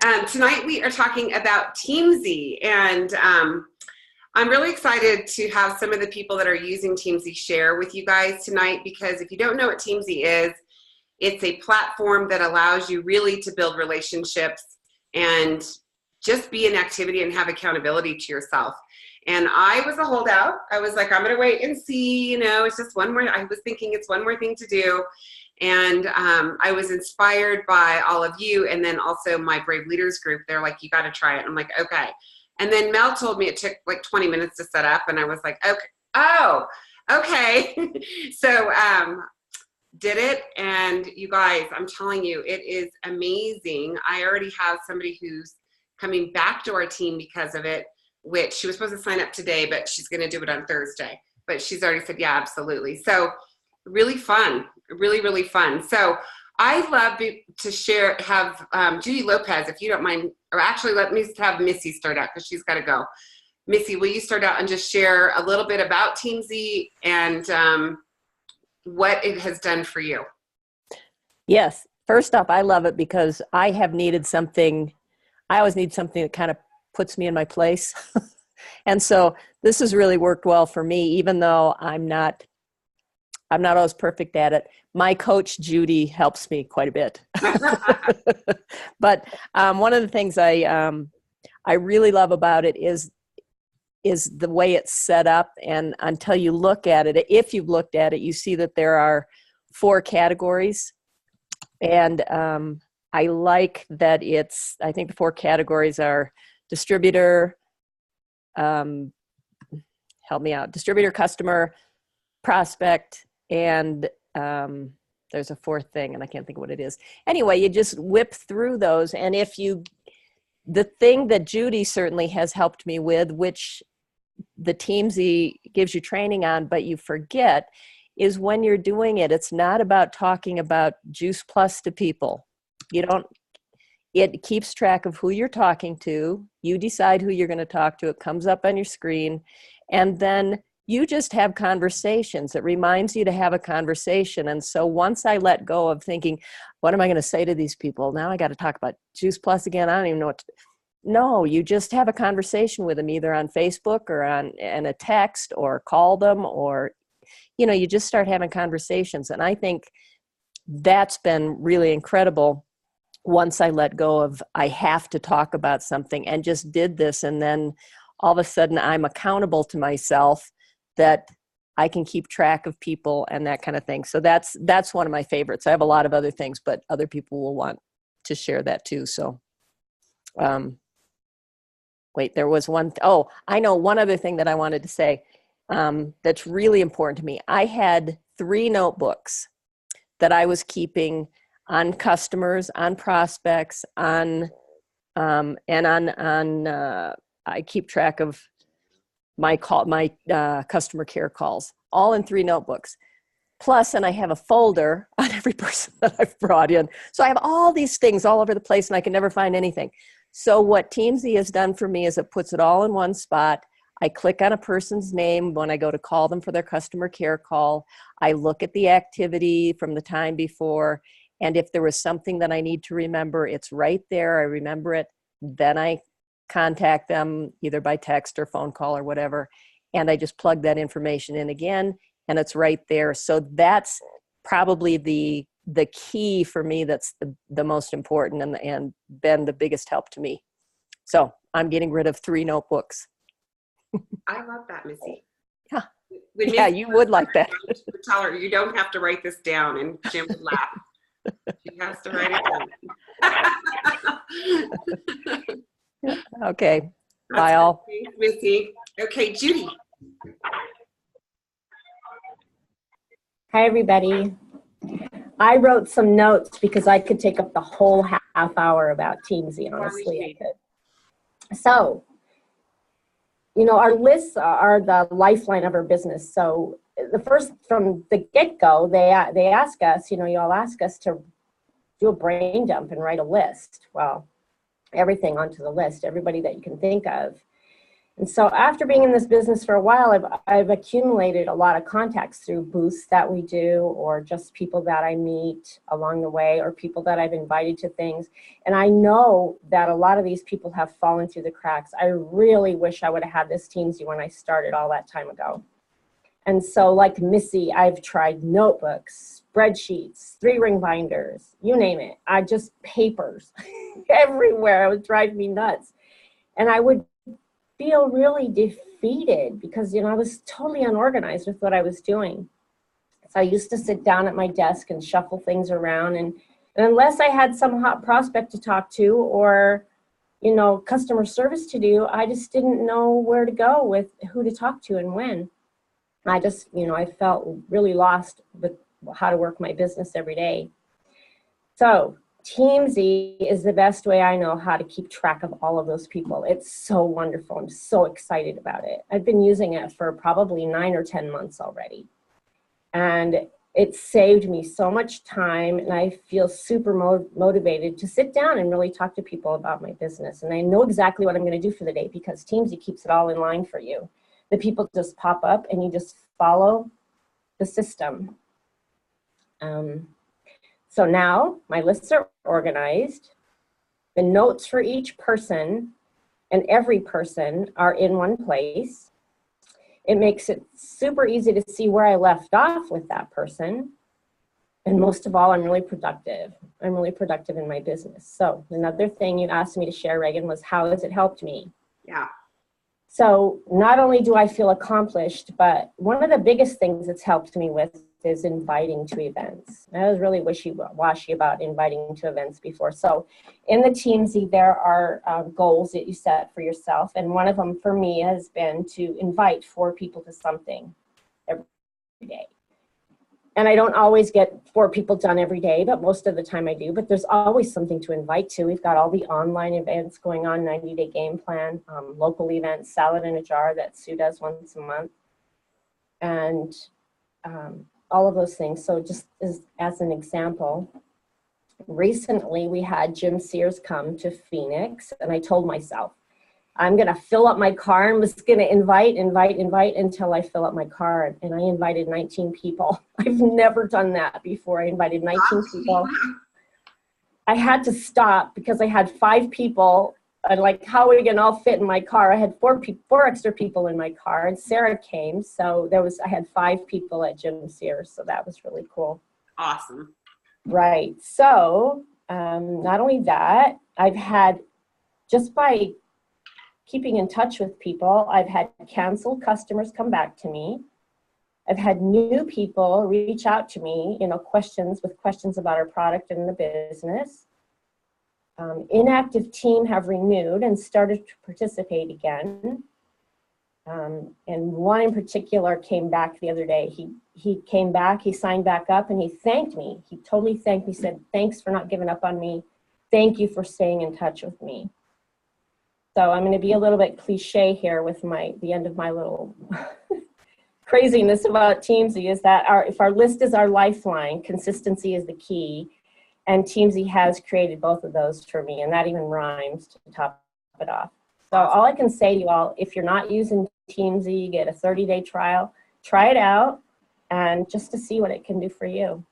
Tonight we are talking about Teamzy, and I'm really excited to have some of the people that are using Teamzy share with you guys tonight, because if you don't know what Teamzy is, it's a platform that allows you really to build relationships and just be in activity and have accountability to yourself. And I was a holdout. I was like, I'm going to wait and see, it's just one more, I was thinking it's one more thing to do. And I was inspired by all of you, and then also my Brave Leaders group. They're like, you got to try it. I'm like, okay. And then Mel told me it took like 20 minutes to set up, and I was like, okay, oh, okay. So did it, and you guys, I'm telling you, it is amazing. I already have somebody who's coming back to our team because of it, which she was supposed to sign up today, but she's going to do it on Thursday. But she's already said, yeah, absolutely. So really fun, really, really fun. So I'd love to have Judy Lopez, if you don't mind, or actually let me have Missy start out because she's got to go. Missy, will you start out and just share a little bit about Teamzy and what it has done for you? Yes. First off, I love it because I have needed something. I always need something that kind of puts me in my place. And so this has really worked well for me, even though I'm not always perfect at it. My coach, Judy, helps me quite a bit. But one of the things I really love about it is the way it's set up. And until you look at it, if you've looked at it, you see that there are 4 categories. And I like that I think the 4 categories are distributor, help me out, distributor, customer, prospect, and there's a 4th thing, and I can't think of what it is. Anyway, you just whip through those, and the thing that Judy certainly has helped me with, which the Teamzy gives you training on, but you forget, is when you're doing it, it's not about talking about Juice Plus to people. It keeps track of who you're talking to. You decide who you're going to talk to. It comes up on your screen, and then you just have conversations. It reminds you to have a conversation. And so once I let go of thinking, what am I going to say to these people? Now I got to talk about Juice Plus again. I don't even know what to do. No, you just have a conversation with them, either on Facebook or in a text, or call them, or, you just start having conversations. And I think that's been really incredible once I let go of, I have to talk about something, and just did this. And then all of a sudden I'm accountable to myself, that I can keep track of people and that kind of thing. So that's one of my favorites. I have a lot of other things, but other people will want to share that too. So, wait, there was one. I know one other thing that I wanted to say that's really important to me. I had 3 notebooks that I was keeping on customers, on prospects, I keep track of my customer care calls, all in 3 notebooks. Plus, and I have a folder on every person that I've brought in. So I have all these things all over the place, and I can never find anything. So what Teamzy has done for me is it puts it all in one spot. I click on a person's name when I go to call them for their customer care call. I look at the activity from the time before, and if there was something that I need to remember, it's right there. I remember it. Then I contact them either by text or phone call or whatever, and I just plug that information in again, and it's right there. So that's probably the key for me. That's the most important and been the biggest help to me. So I'm getting rid of 3 notebooks. I love that, Missy. Yeah, you would like that. Tell her you don't have to write this down, and Jim would laugh. She has to write it down. Okay. Bye all. Thanks, Missy. Okay, Judy. Hi, everybody. I wrote some notes because I could take up the whole half hour about Teamzy, honestly. I could. So, our lists are the lifeline of our business. So from the get-go, they ask us, you all ask us to do a brain dump and write a list. Well, everything onto the list, everybody that you can think of. And so after being in this business for a while, I've accumulated a lot of contacts through booths that we do, or just people that I meet along the way, or people that I've invited to things. And I know that a lot of these people have fallen through the cracks. I really wish I would have had this Teamzy when I started all that time ago. And so like Missy, I've tried notebooks, spreadsheets, 3-ring binders, you name it. I just papers everywhere. It would drive me nuts. And I would feel really defeated because, I was totally unorganized with what I was doing. So I used to sit down at my desk and shuffle things around. And unless I had some hot prospect to talk to, or, customer service to do, I just didn't know where to go with who to talk to and when. I just, I felt really lost with how to work my business every day. So Teamzy is the best way I know how to keep track of all of those people. It's so wonderful. I'm so excited about it. I've been using it for probably 9 or 10 months already. And it saved me so much time, and I feel super motivated to sit down and really talk to people about my business. And I know exactly what I'm going to do for the day because Teamzy keeps it all in line for you. The people just pop up and you just follow the system. So now my lists are organized. The notes for each person and every person are in one place. It makes it super easy to see where I left off with that person. And most of all, I'm really productive. I'm really productive in my business. So another thing you asked me to share, Reagan, was how has it helped me? Yeah. So not only do I feel accomplished, but one of the biggest things it's helped me with is inviting to events. I was really wishy-washy about inviting to events before. So in the Teamzy, there are goals that you set for yourself. And one of them for me has been to invite 4 people to something every day. And I don't always get 4 people done every day, but most of the time I do. But there's always something to invite to. We've got all the online events going on, 90-day game plan, local events, salad in a jar that Sue does once a month, and all of those things. So just as an example, recently we had Jim Sears come to Phoenix, and I told myself, I'm going to fill up my car and was going to invite until I fill up my car. And I invited 19 people. I've never done that before. I invited 19 people. I had to stop because I had 5 people. And like, how are we going to all fit in my car? I had 4 extra people in my car, and Sarah came. So I had 5 people at Jim Sears. So that was really cool. Awesome. Right. So not only that, I've had, just by keeping in touch with people, I've had canceled customers come back to me. I've had new people reach out to me, questions about our product and the business. Inactive team have renewed and started to participate again. And one in particular came back the other day. He came back, he signed back up, and he thanked me. He totally thanked me, said, thanks for not giving up on me. Thank you for staying in touch with me. So I'm going to be a little bit cliche here with the end of my little craziness about Teamzy, is that if our list is our lifeline, consistency is the key. And Teamzy has created both of those for me, and that even rhymes to top it off. So all I can say to you all, if you're not using Teamzy, you get a 30-day trial, try it out, and just to see what it can do for you.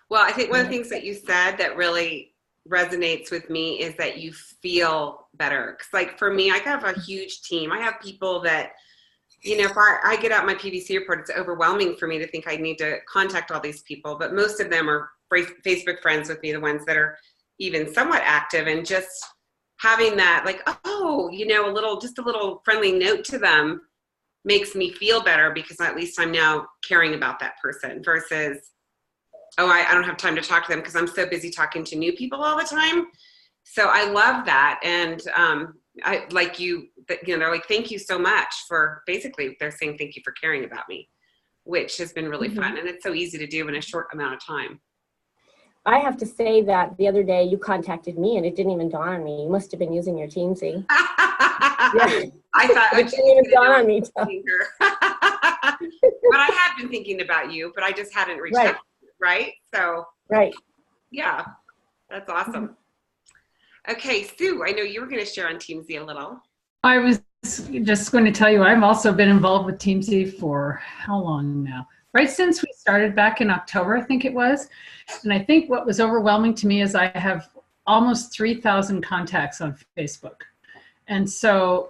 Well, I think one of the things that you said that really resonates with me is that you feel better. Because like for me, I have a huge team. I have people that, if I get out my PVC report, it's overwhelming for me to think I need to contact all these people. But most of them are Facebook friends with me, the ones that are even somewhat active, and just having that, like, just a little friendly note to them makes me feel better, because at least I'm now caring about that person versus, I don't have time to talk to them because I'm so busy talking to new people all the time. So I love that. And I like they're like, thank you so much for, basically they're saying thank you for caring about me, which has been really fun. And it's so easy to do in a short amount of time. I have to say that the other day you contacted me and it didn't even dawn on me. You must have been using your Teamzy. Yeah. I thought it didn't even dawn on me. But I had been thinking about you, but I just hadn't reached out. Right? So, right. Yeah, that's awesome. Okay, Sue, I know you were going to share on Teamzy a little. I was just going to tell you, I've also been involved with Teamzy for how long now? Right since we started back in October, I think it was. And I think what was overwhelming to me is I have almost 3,000 contacts on Facebook. And so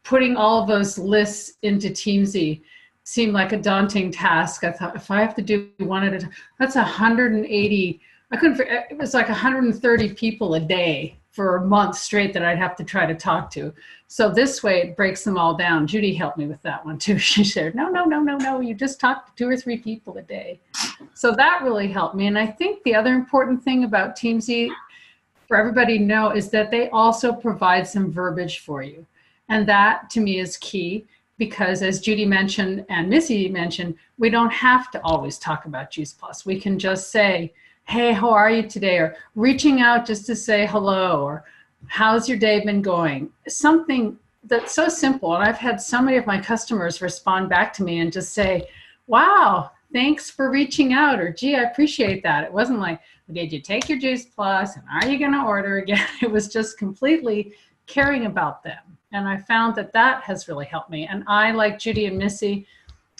putting all of those lists into Teamzy seemed like a daunting task. I thought, if I have to do one at a time, that's 180. It was like 130 people a day for a month straight that I'd have to try to talk to. So this way it breaks them all down. Judy helped me with that one too. She said, no, you just talk to 2 or 3 people a day. So that really helped me. And I think the other important thing about Teamzy for everybody to know is that they also provide some verbiage for you. And that to me is key, because as Judy mentioned and Missy mentioned, we don't have to always talk about Juice Plus. We can just say, hey, how are you today? Or reaching out just to say hello, or how's your day been going? Something that's so simple. And I've had so many of my customers respond back to me and just say, wow, thanks for reaching out, or gee, I appreciate that. It wasn't like, did you take your Juice Plus and are you gonna order again? It was just completely caring about them. And I found that that has really helped me. And I, like Judy and Missy,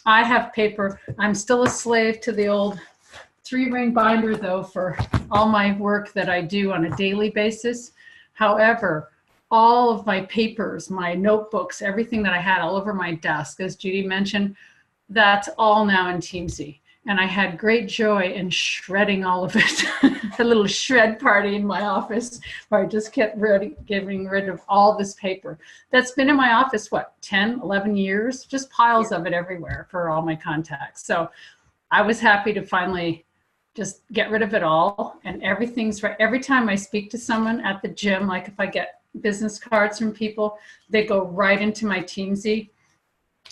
I have paper. I'm still a slave to the old 3-ring binder though for all my work that I do on a daily basis. However, all of my papers, my notebooks, everything that I had all over my desk, as Judy mentioned, that's all now in Teamzy. And I had great joy in shredding all of it. A little shred party in my office where I just kept getting rid of all this paper. That's been in my office, what, 10, 11 years? Just piles of it everywhere for all my contacts. So I was happy to finally just get rid of it all, and everything's right. Every time I speak to someone at the gym, like if I get business cards from people, they go right into my Teamzy.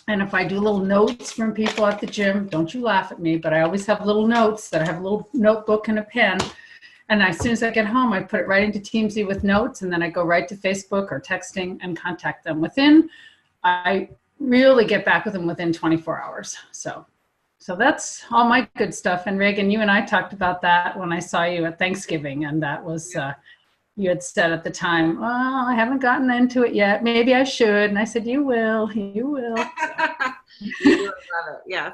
And if I do little notes from people at the gym, don't you laugh at me, but I always have little notes that I have a little notebook and a pen. And as soon as I get home, I put it right into Teamzy with notes, and then I go right to Facebook or texting and contact them I really get back with them within 24 hours. So that's all my good stuff. And Reagan, you and I talked about that when I saw you at Thanksgiving, and that was, you had said at the time, oh, I haven't gotten into it yet. Maybe I should. And I said, you will, you will. You love it, yeah.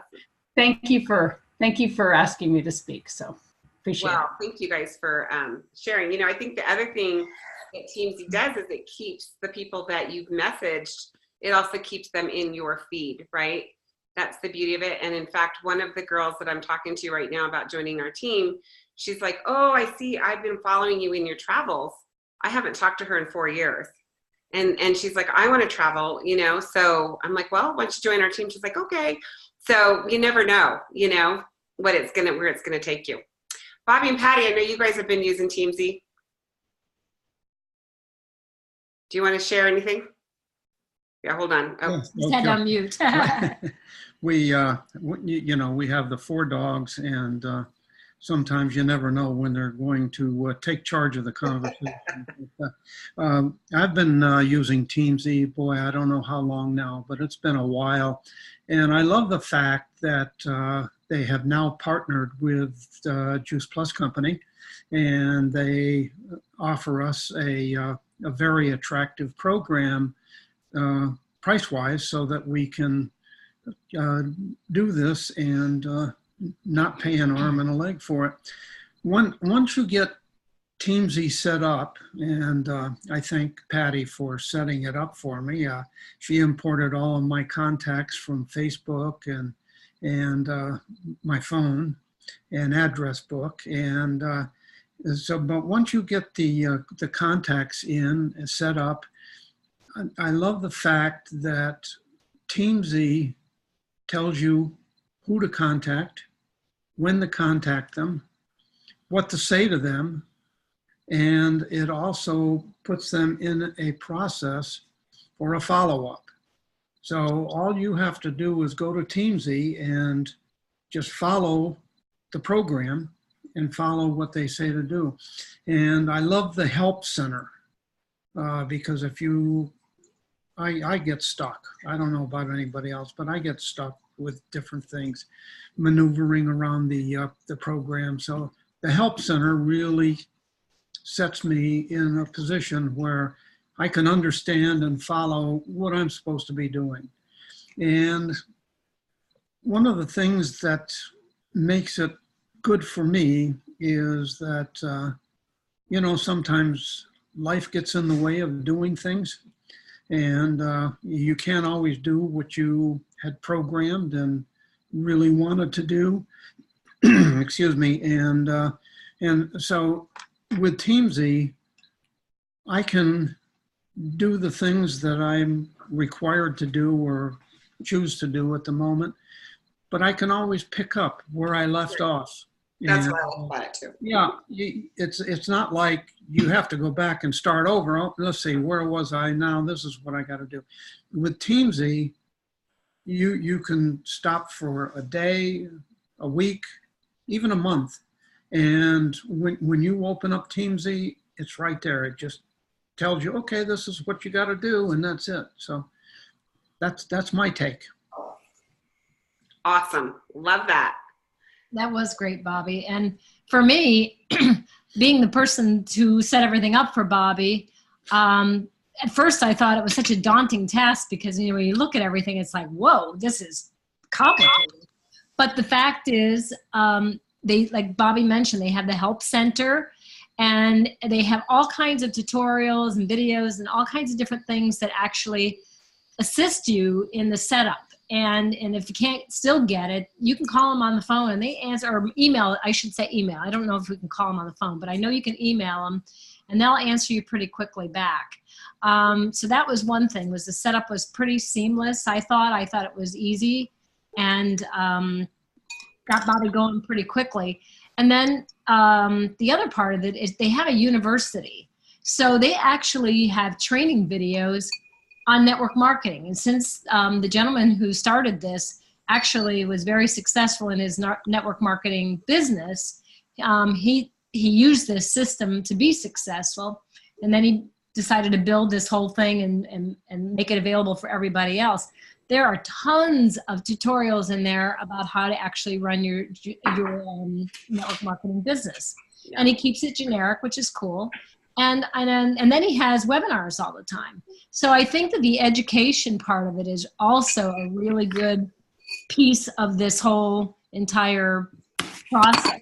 Thank you for asking me to speak. So appreciate it. Well, thank you guys for sharing. You know, I think the other thing that Teamzy does is it keeps the people that you've messaged, it also keeps them in your feed, right? That's the beauty of it. And in fact, one of the girls that I'm talking to right now about joining our team, she's like, oh, I see, I've been following you in your travels. I haven't talked to her in 4 years. And she's like, I want to travel, you know? So I'm like, well, why don't you join our team? She's like, okay. So you never know, you know, where it's gonna take you. Bobby and Patty, I know you guys have been using Teamzy. Do you want to share anything? Yeah, hold on. Oh, Yes, Said on mute. we you know, we have the 4 dogs, and sometimes you never know when they're going to take charge of the conversation. I've been using Teamzy, boy, I don't know how long now, but it's been a while. And I love the fact that they have now partnered with Juice Plus Company, and they offer us a very attractive program price-wise, so that we can do this and not pay an arm and a leg for it. Once you get Teamzy set up, and I thank Patty for setting it up for me. She imported all of my contacts from Facebook and my phone and address book, and but once you get the contacts in and set up, I love the fact that Teamzy tells you who to contact, when to contact them, what to say to them, and it also puts them in a process for a follow-up. So all you have to do is go to Teamzy and just follow the program and follow what they say to do. And I love the help center because if I get stuck. I don't know about anybody else, but I get stuck with different things, maneuvering around the program. So the help center really sets me in a position where I can understand and follow what I'm supposed to be doing. And one of the things that makes it good for me is that, sometimes life gets in the way of doing things, and you can't always do what you had programmed and really wanted to do. Excuse me. And so with Teamzy, I can do the things that I'm required to do or choose to do at the moment, but I can always pick up where I left off. That's And, what I like about it too. yeah, it's not like you have to go back and start over. Oh, let's see, where was I now? This is what I got to do. With Teamzy, you can stop for a day, a week, even a month, and when you open up Teamzy, it's right there. It just tells you, okay, this is what you got to do, and that's it. So that's my take. Awesome. Love that. That was great, Bobby. And for me, being the person to set everything up for Bobby, at first I thought it was such a daunting task because, when you look at everything, it's like, whoa, this is complicated. But the fact is, they, like Bobby mentioned, they have the help center, and they have all kinds of tutorials and videos and all kinds of different things that actually assist you in the setup. And if you can't still get it, you can call them on the phone and they answer, or email, I should say email. I don't know if we can call them on the phone, but I know you can email them and they'll answer you pretty quickly back. So that was one thing, was the setup was pretty seamless. I thought it was easy and got Bobby going pretty quickly. And then the other part of it is they have a university. So they actually have training videos on network marketing. And since the gentleman who started this actually was very successful in his network marketing business, he used this system to be successful. And then he decided to build this whole thing and make it available for everybody else. There are tons of tutorials in there about how to actually run your network marketing business. Yeah. And he keeps it generic, which is cool. And then he has webinars all the time. So I think that the education part of it is also a really good piece of this whole entire process.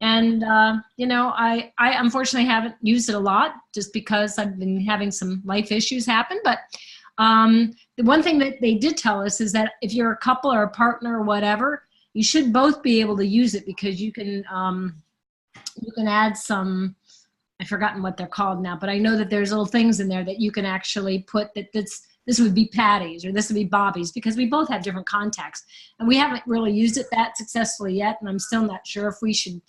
And, I unfortunately haven't used it a lot just because I've been having some life issues happen. But the one thing that they did tell us is that if you're a couple or a partner or whatever, you should both be able to use it because you can add some, I've forgotten what they're called now, but I know that there's little things in there that you can actually put this would be Patty's or this would be Bobby's, because we both have different contacts and we haven't really used it that successfully yet. And I'm still not sure if we should,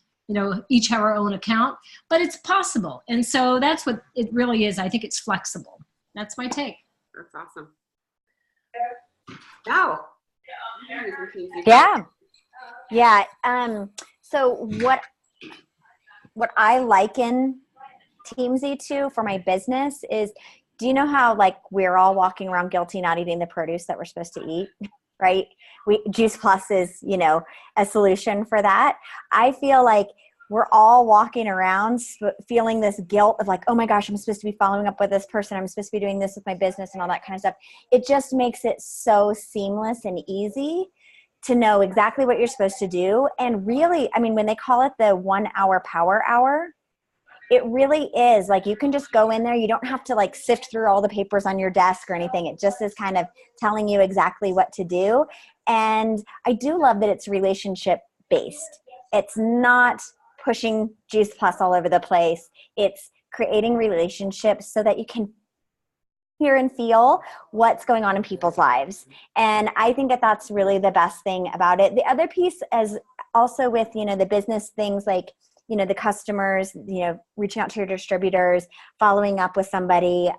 each have our own account, but it's possible. And so that's what it really is. I think it's flexible. That's my take. That's awesome. Now. Yeah. So what I liken Teamzy to for my business is, do you know how we're all walking around guilty not eating the produce that we're supposed to eat, right? Juice Plus is, a solution for that. I feel like we're all walking around feeling this guilt of oh my gosh, I'm supposed to be following up with this person. I'm supposed to be doing this with my business and all that kind of stuff. It just makes it so seamless and easy to know exactly what you're supposed to do. And really, when they call it the 1 hour power hour, it really is you can just go in there. You don't have to sift through all the papers on your desk or anything. It just is kind of telling you exactly what to do. And I do love that it's relationship based. It's not pushing Juice Plus all over the place. It's creating relationships so that you can hear and feel what's going on in people's lives. And I think that that's really the best thing about it. The other piece is also with, the business things the customers, reaching out to your distributors, following up with somebody,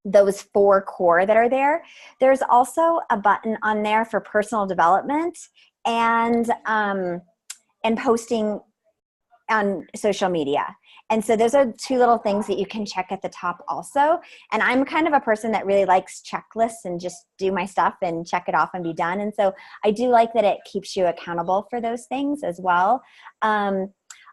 those 4 core that are there. There's also a button on there for personal development and posting on social media. And so those are 2 little things that you can check at the top also. And I'm kind of a person that really likes checklists and just do my stuff and check it off and be done. And so I do like that it keeps you accountable for those things as well.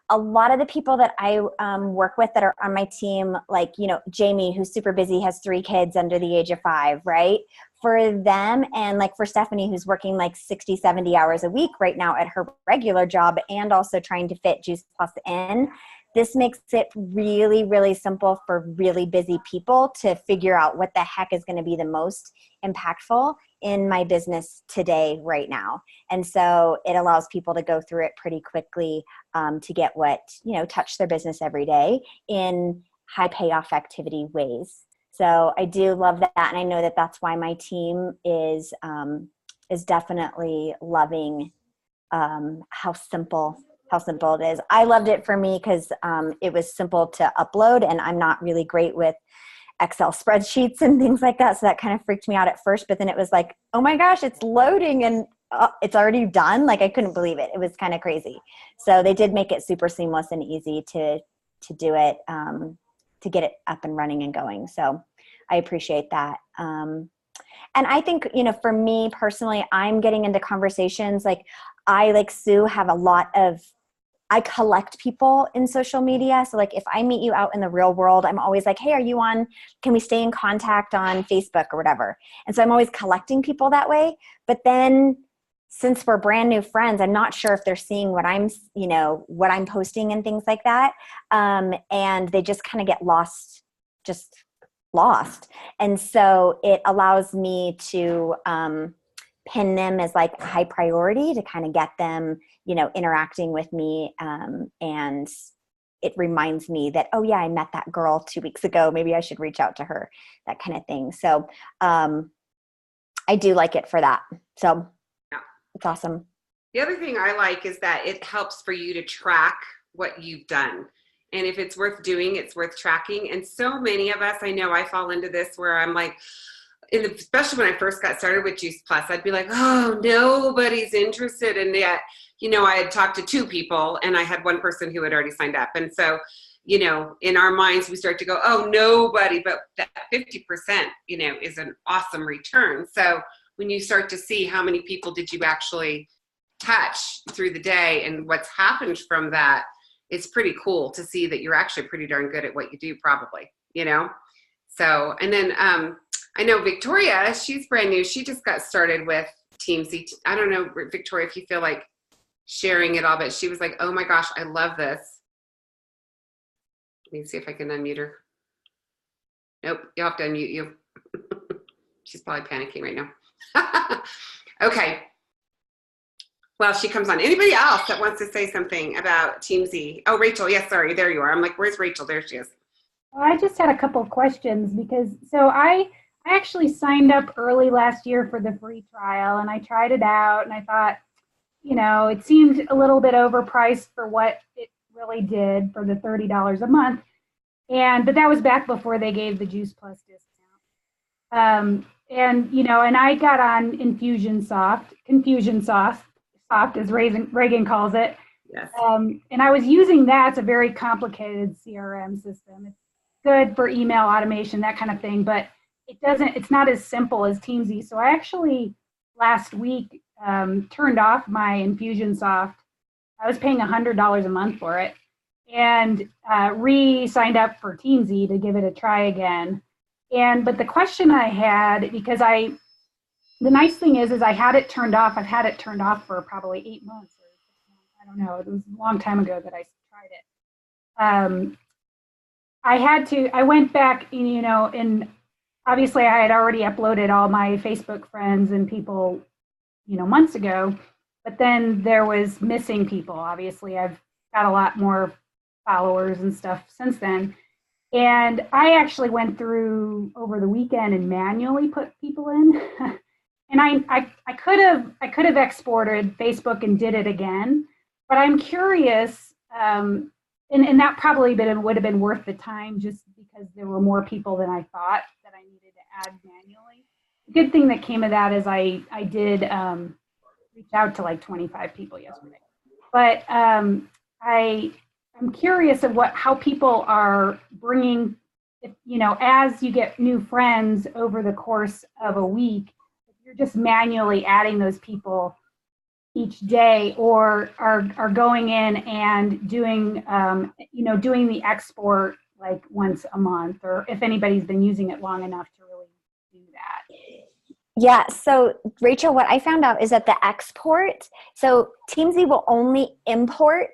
a lot of the people that I work with that are on my team, like, you know, Jamie, who's super busy, has 3 kids under the age of 5, right? For them, and like for Stephanie, who's working like 60, 70 hours a week right now at her regular job and also trying to fit Juice Plus in, this makes it really, really simple for really busy people to figure out what the heck is going to be the most impactful in my business today, right now. And so it allows people to go through it pretty quickly to get what, you know, touch their business every day in high payoff activity ways. So I do love that. And I know that that's why my team is definitely loving how simple it is. I loved it for me because it was simple to upload, and I'm not really great with Excel spreadsheets and things like that. So that kind of freaked me out at first, but then it was like, oh my gosh, it's loading and it's already done. Like I couldn't believe it. It was kind of crazy. So they did make it super seamless and easy to do it, to get it up and running and going. So I appreciate that. And I think, you know, for me personally, I'm getting into conversations like I, like Sue, have a lot of, I collect people in social media. So like if I meet you out in the real world, I'm always like, hey, are you on, can we stay in contact on Facebook or whatever? And so I'm always collecting people that way. But then since we're brand new friends, I'm not sure if they're seeing what I'm, you know, what I'm posting and things like that. And they just kind of get lost. And so it allows me to pin them as like high priority to kind of get them, you know, interacting with me. And it reminds me that, oh yeah, I met that girl 2 weeks ago. Maybe I should reach out to her, that kind of thing. So I do like it for that. So Yeah. It's awesome. The other thing I like is that it helps for you to track what you've done. And if it's worth doing, it's worth tracking. And so many of us, I know I fall into this where I'm like, especially when I first got started with Juice Plus, I'd be like, oh, nobody's interested. And yet, you know, I had talked to 2 people and I had 1 person who had already signed up. And so, you know, in our minds, we start to go, oh, nobody, but that 50%, you know, is an awesome return. So when you start to see how many people did you actually touch through the day and what's happened from that, it's pretty cool to see that you're actually pretty darn good at what you do, probably, you know? So, and then I know Victoria, she's brand new. She just got started with Teamzy. I don't know, Victoria, if you feel like sharing it all, but she was like, oh my gosh, I love this. Let me see if I can unmute her. Nope, you'll have to unmute you. She's probably panicking right now. Okay. Well, she comes on. Anybody else that wants to say something about Teamzy? Oh, Rachel. Yes, sorry. There you are. I'm like, where's Rachel? There she is. Well, I just had a couple of questions because I actually signed up early last year for the free trial and I tried it out and I thought, you know, it seemed a little bit overpriced for what it really did for the $30 a month. But that was back before they gave the Juice Plus discount. And, you know, and I got on Confusionsoft, as Reagan calls it. Yes. And I was using that. It's a very complicated CRM system. It's good for email automation, that kind of thing, but it's not as simple as Teamzy. So I actually last week turned off my Infusionsoft. I was paying $100 a month for it and re-signed up for Teamzy to give it a try again. But the question I had, because the nice thing is I had it turned off. I've had it turned off for probably 8 months or 6 months. I don't know. It was a long time ago that I tried it. I went back, you know, and obviously I had already uploaded all my Facebook friends and people, you know, months ago, but then there was missing people. Obviously I've got a lot more followers and stuff since then. And I actually went through over the weekend and manually put people in. And I could have exported Facebook and did it again, but I'm curious, and that probably would have been worth the time just because there were more people than I thought that I needed to add manually. The good thing that came of that is I did reach out to like 25 people yesterday, but I'm curious of how people are bringing, you know, as you get new friends over the course of a week, if you're just manually adding those people, each day, or are going in and doing doing the export like once a month, or if anybody's been using it long enough to really do that. Yeah, so Rachel, what I found out is that the export, so Teamzy will only import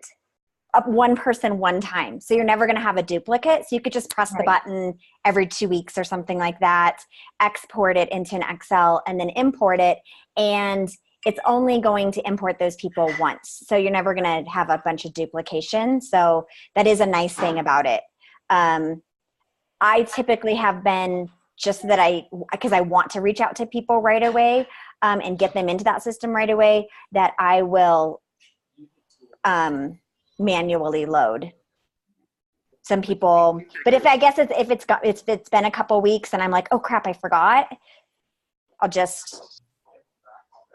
up one person one time. So you're never going to have a duplicate. So you could just press the button every 2 weeks or something like that, export it into an Excel, and then import it. And it's only going to import those people once. So you're never going to have a bunch of duplication. So that is a nice thing about it. I typically have been just that because I want to reach out to people right away and get them into that system right away, that I will manually load some people. But if it's been a couple weeks and I'm like, oh crap, I forgot, I'll just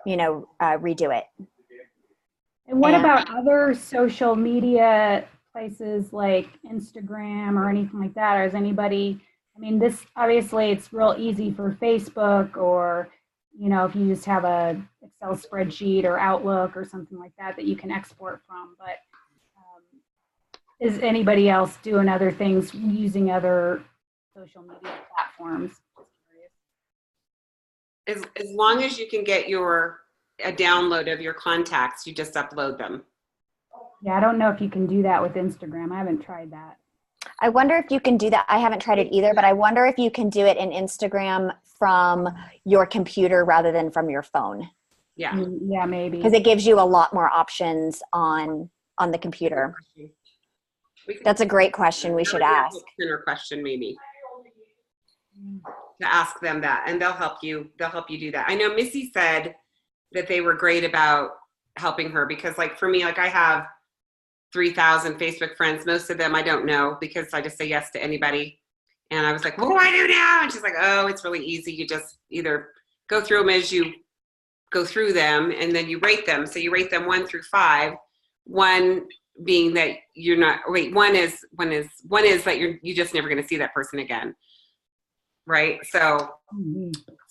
redo it. And what about other social media places like Instagram or anything like that? Or is anybody, I mean, this obviously it's real easy for Facebook, or if you just have a Excel spreadsheet or Outlook or something like that you can export from. But is anybody else doing other things using other social media platforms? As long as you can get a download of your contacts, you just upload them. Yeah, I don't know if you can do that with Instagram. I haven't tried that. I wonder if you can do that. I haven't tried it either, but I wonder if you can do it in Instagram from your computer rather than from your phone. Yeah. Yeah, maybe. Because it gives you a lot more options on the computer. That's a great question. We should ask. Center question, maybe, to ask them that, and they'll help you do that. I know Missy said that they were great about helping her, because like for me, like I have 3,000 Facebook friends. Most of them I don't know, because I just say yes to anybody. And I was like, what do I do now? And she's like, oh, it's really easy. You just either go through them as you go through them, and then you rate them. So you rate them 1 through 5. 1 being that you're not, one is that you're just never going to see that person again. Right. So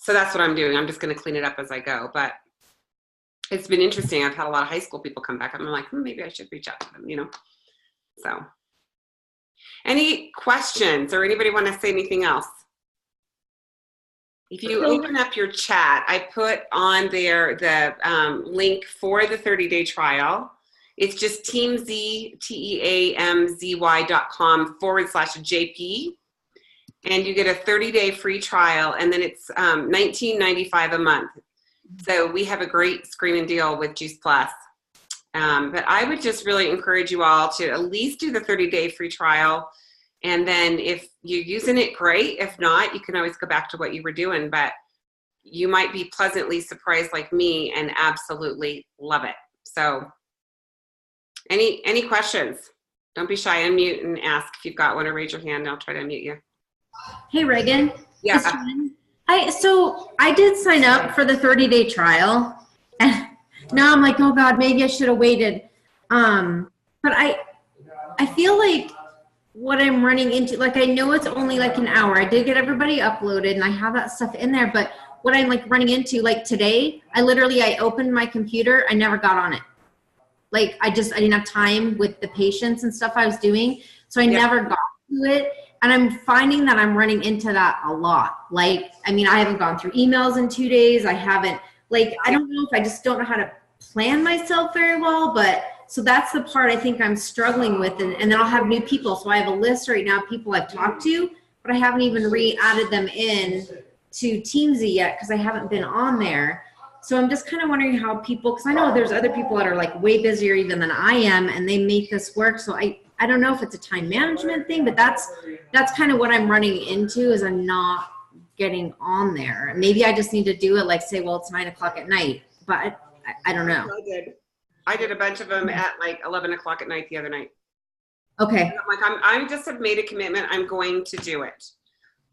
that's what I'm doing. I'm just going to clean it up as I go. But it's been interesting. I've had a lot of high school people come back. I'm like, maybe I should reach out to them, So any questions, or anybody want to say anything else? If you open up your chat, I put on there the link for the 30-day trial. It's just Teamzy, TEAMZY.com/JP. And you get a 30-day free trial, and then it's $19.95 a month. So we have a great screaming deal with Juice Plus. But I would just really encourage you all to at least do the 30-day free trial. And then if you're using it, great. If not, you can always go back to what you were doing. But you might be pleasantly surprised like me and absolutely love it. So any questions? Don't be shy. Unmute and ask if you've got one, or raise your hand and I'll try to unmute you. Hey, Reagan. Yeah. So I did sign up for the 30-day trial, and now I'm like, oh God, maybe I should have waited. But I feel like what I'm running into, like I know it's only like an hour. I did get everybody uploaded and I have that stuff in there, but what I'm like running into, like today, I opened my computer, I never got on it. Like I didn't have time with the patients and stuff I was doing, so I never got to it. And I'm finding that I'm running into that a lot. Like, I mean, I haven't gone through emails in 2 days. I haven't, I don't know if I just don't know how to plan myself very well, but so that's the part I think I'm struggling with. And then I'll have new people. So I have a list right now of people I've talked to, but I haven't even re-added them in to Teamzy yet because I haven't been on there. So I'm just kind of wondering how people, because I know there's other people that are like way busier even than I am, and they make this work. So I don't know if it's a time management thing, but that's kind of what I'm running into, is I'm not getting on there. Maybe I just need to do it say, well, it's 9 o'clock at night, but I don't know. I did a bunch of them at 11 o'clock at night the other night. Okay. I'm just have made a commitment. I'm going to do it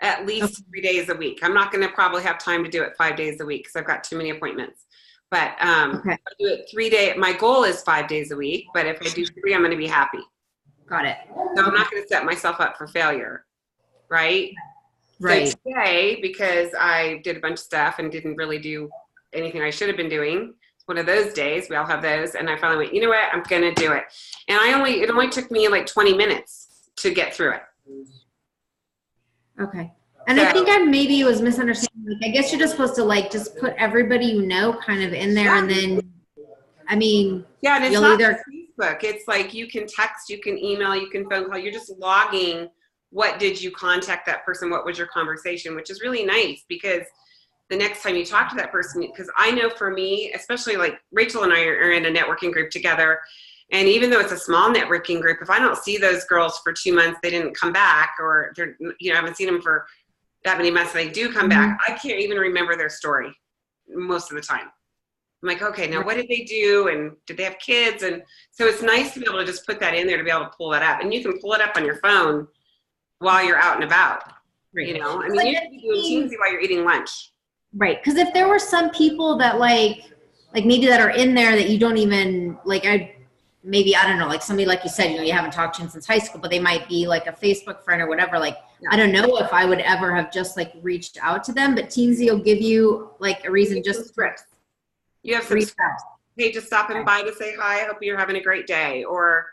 at least 3 days a week. I'm not going to probably have time to do it 5 days a week because I've got too many appointments. But I do it 3 days. My goal is 5 days a week, but if I do 3, I'm going to be happy. Got it. So I'm not going to set myself up for failure, right? Right. So today, because I did a bunch of stuff and didn't really do anything I should have been doing, one of those days. We all have those. And I finally went, you know what? I'm going to do it. And it only took me like 20 minutes to get through it. Okay. And I think maybe it was misunderstanding. Like, I guess you're just supposed to like just put everybody you know kind of in there, and then, I mean, yeah, and it's you'll not either Facebook. It's like you can text, you can email, you can phone call. You're just logging. What did you contact that person? What was your conversation? Which is really nice, because the next time you talk to that person, because I know for me, especially like Rachel and I are in a networking group together. And even though it's a small networking group, if I don't see those girls for 2 months, they didn't come back, or they're, I haven't seen them for that many months, and they do come back, I can't even remember their story most of the time. I'm like, okay, now what did they do? And did they have kids? And so it's nice to be able to just put that in there, to be able to pull that up. And you can pull it up on your phone while you're out and about. You know, I mean, you can be doing Teamzy while you're eating lunch. right. Because if there were some people that like maybe that are in there that you don't even like, I don't know, like somebody like you said, you haven't talked to since high school, but they might be like a Facebook friend or whatever. Like, I don't know if I would ever have just like reached out to them, but Teamzy will give you like a reason just scripts. You have some scripts. Hey, just stopping by to say hi. I hope you're having a great day. Or,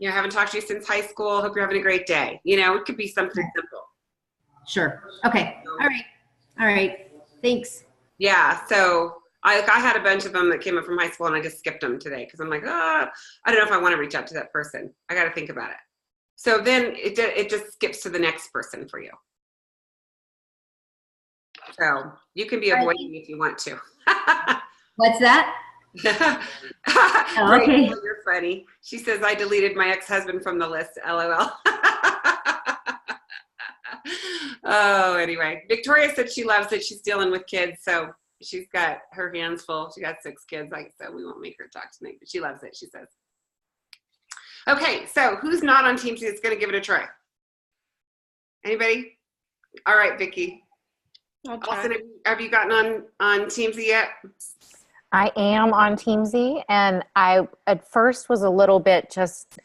haven't talked to you since high school. Hope you're having a great day. It could be something simple. Sure. Okay. All right. Thanks. Yeah. So I had a bunch of them that came up from high school, and I just skipped them today because I'm like, I don't know if I want to reach out to that person. I got to think about it. So then it just skips to the next person for you. So you can be avoiding if you want to. What's that? Oh, okay. You're funny. She says, I deleted my ex-husband from the list. LOL. Oh, anyway. Victoria said she loves it. She's dealing with kids, so she's got her hands full. She got 6 kids, so we won't make her talk tonight, but she loves it, she says. Okay, so who's not on Teamzy that's going to give it a try? Anybody? All right, Vicki. Austin, have you gotten on Teamzy yet? I am on Teamzy, and I at first was a little bit just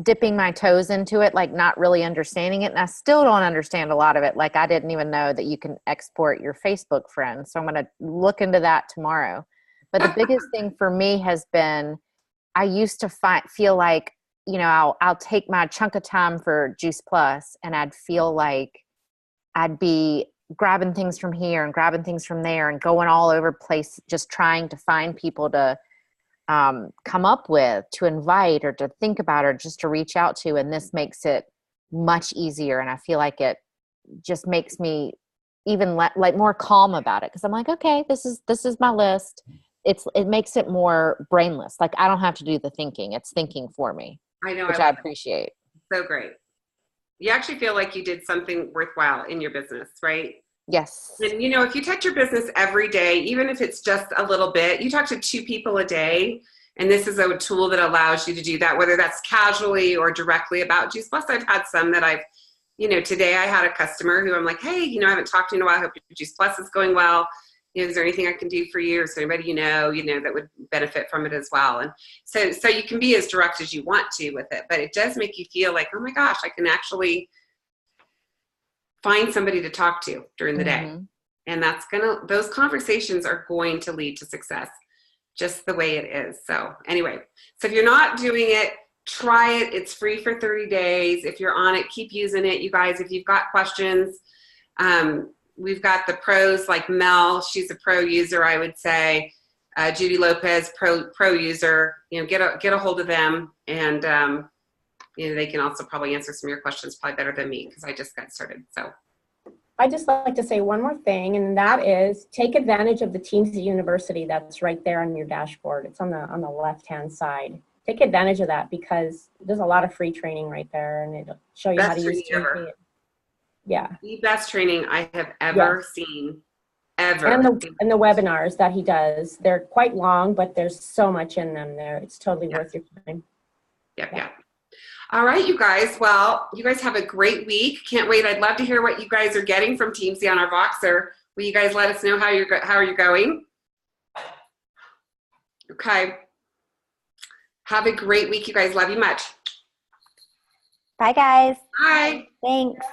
dipping my toes into it, like not really understanding it. And I still don't understand a lot of it. Like I didn't even know that you can export your Facebook friends. So I'm going to look into that tomorrow. But the biggest thing for me has been, I used to feel like, I'll take my chunk of time for Juice Plus, and I'd feel like I'd be grabbing things from here and grabbing things from there and going all over the place, just trying to find people to come up with, to invite, or to think about, or just to reach out to. And this makes it much easier. And I feel like it just makes me even like more calm about it. Cause I'm like, okay, this is my list. It makes it more brainless. Like I don't have to do the thinking. It's thinking for me. I know. Which I appreciate. So great. You actually feel like you did something worthwhile in your business, right? Yes. And if you touch your business every day, even if it's just a little bit, you talk to 2 people a day, and this is a tool that allows you to do that, whether that's casually or directly about Juice Plus. I've had some that I've, today I had a customer who I'm like, hey, I haven't talked to you in a while. I hope your Juice Plus is going well. Is there anything I can do for you? Or is there anybody that would benefit from it as well? And so you can be as direct as you want to with it, but it does make you feel like, oh my gosh, I can actually find somebody to talk to during the day. And those conversations are going to lead to success, just the way it is. So anyway, so if you're not doing it, try it. It's free for 30 days. If you're on it, keep using it. You guys, if you've got questions, we've got the pros like Mel. She's a pro user, I would say. Judy Lopez, pro user. Get a hold of them, and they can also probably answer some of your questions probably better than me, because I just got started. So I just like to say one more thing, and that is take advantage of the Teamzy University that's right there on your dashboard. It's on the left-hand side. Take advantage of that, because there's a lot of free training right there, and it'll show you how to use Teamzy. Yeah. The best training I have ever seen, ever. And the webinars that he does, they're quite long, but there's so much in them there. It's totally worth your time. Yep. All right, you guys. Well, you guys have a great week. Can't wait. I'd love to hear what you guys are getting from Teamzy on our Voxer. Will you guys let us know how are you going? Okay. Have a great week, you guys. Love you much. Bye, guys. Bye. Thanks.